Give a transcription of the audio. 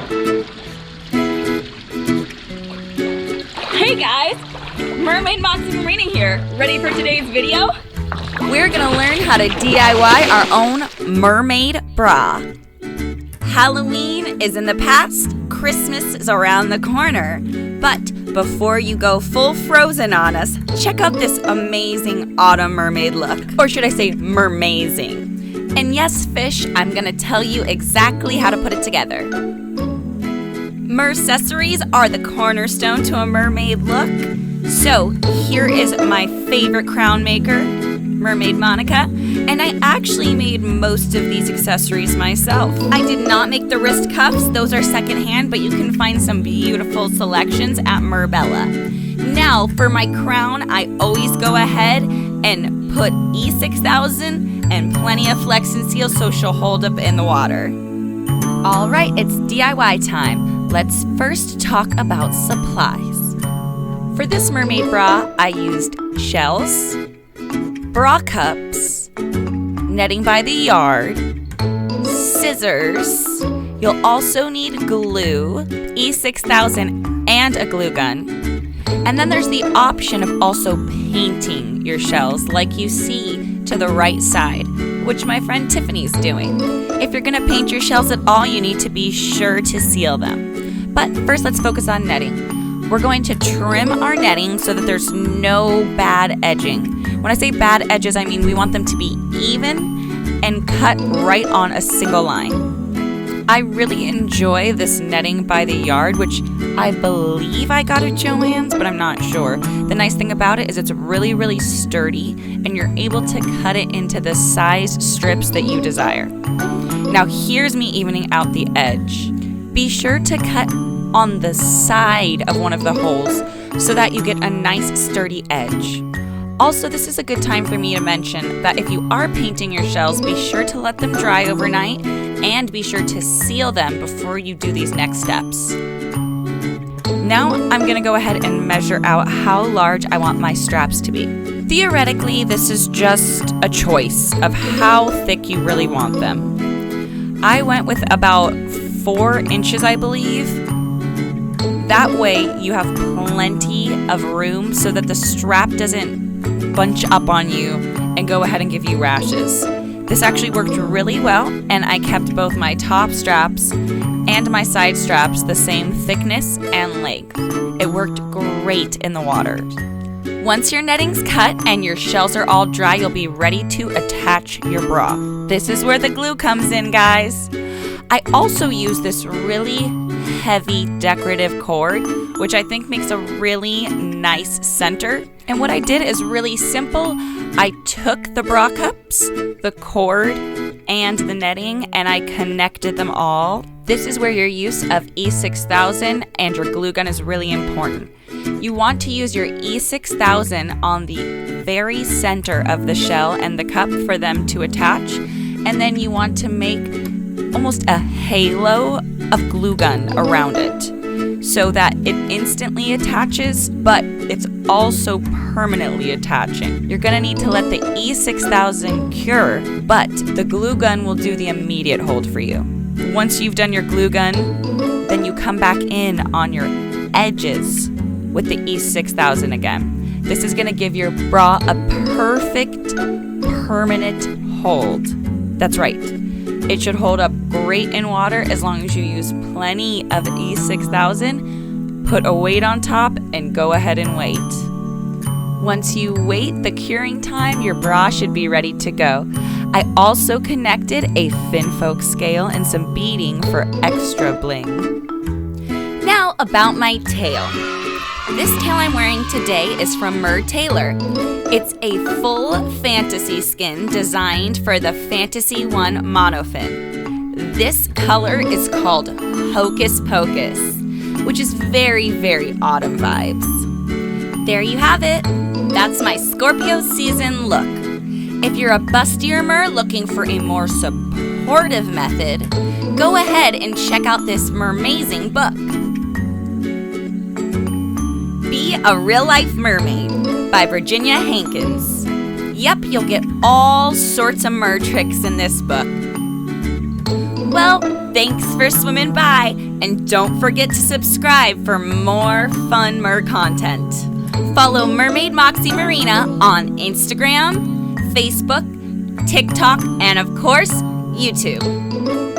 Hey guys, Mermaid Moxie Marina here. Ready for today's video? We're gonna learn how to DIY our own mermaid bra. Halloween is in the past, Christmas is around the corner. But before you go full frozen on us, check out this amazing autumn mermaid look. Or should I say mermazing. And yes, fish, I'm gonna tell you exactly how to put it together. Mercessories are the cornerstone to a mermaid look. So here is my favorite crown maker, Mermaid Monica, and I actually made most of these accessories myself. I did not make the wrist cuffs, those are secondhand, but you can find some beautiful selections at Merbella. Now for my crown, I always go ahead and put E6000 and plenty of flex and seal so she'll hold up in the water. All right, it's DIY time. Let's first talk about supplies. For this mermaid bra, I used shells, bra cups, netting by the yard, scissors. You'll also need glue, E6000, and a glue gun. And then there's the option of also painting your shells like you see to the right side, which my friend Tiffany's doing. If you're gonna paint your shells at all, you need to be sure to seal them. But first, let's focus on netting. We're going to trim our netting so that there's no bad edging. When I say bad edges, I mean we want them to be even and cut right on a single line. I really enjoy this netting by the yard, which I believe I got at Joann's, but I'm not sure. The nice thing about it is it's really, really sturdy, and you're able to cut it into the size strips that you desire. Now here's me evening out the edge. Be sure to cut on the side of one of the holes so that you get a nice sturdy edge. Also, this is a good time for me to mention that if you are painting your shells, be sure to let them dry overnight and be sure to seal them before you do these next steps. Now I'm going to go ahead and measure out how large I want my straps to be. Theoretically, this is just a choice of how thick you really want them. I went with about 4 inches, I believe. That way you have plenty of room so that the strap doesn't bunch up on you and go ahead and give you rashes. This actually worked really well, and I kept both my top straps and my side straps the same thickness and length. It worked great in the water. Once your netting's cut and your shells are all dry, you'll be ready to attach your bra. This is where the glue comes in, guys. I also use this really heavy decorative cord, which I think makes a really nice center. And what I did is really simple. I took the bra cups, the cord, and the netting, and I connected them all. This is where your use of E6000 and your glue gun is really important. You want to use your E6000 on the very center of the shell and the cup for them to attach, and then you want to make almost a halo of glue gun around it so that it instantly attaches, but it's also permanently attaching. You're gonna need to let the E6000 cure, but the glue gun will do the immediate hold for you. Once you've done your glue gun, then you come back in on your edges with the E6000 again. This is gonna give your bra a perfect, permanent hold. That's right. It should hold up great in water as long as you use plenty of E6000. Put a weight on top and go ahead and wait. Once you wait the curing time, your bra should be ready to go. I also connected a finfolk scale and some beading for extra bling. Now about my tail. This tail I'm wearing today is from Mer Tailor. It's a full fantasy skin designed for the Fantasy 1 monofin. This color is called Hocus Pocus, which is very, very autumn vibes. There you have it. That's my Scorpio season look. If you're a bustier mer looking for a more supportive method, go ahead and check out this mermazing book. Be a Real-Life Mermaid by Virginia Hankins. Yep, you'll get all sorts of mer tricks in this book. Well, Thanks for swimming by, and don't forget to subscribe for more fun mer content. Follow Mermaid Moxie Marina on Instagram, Facebook, TikTok, and of course, YouTube.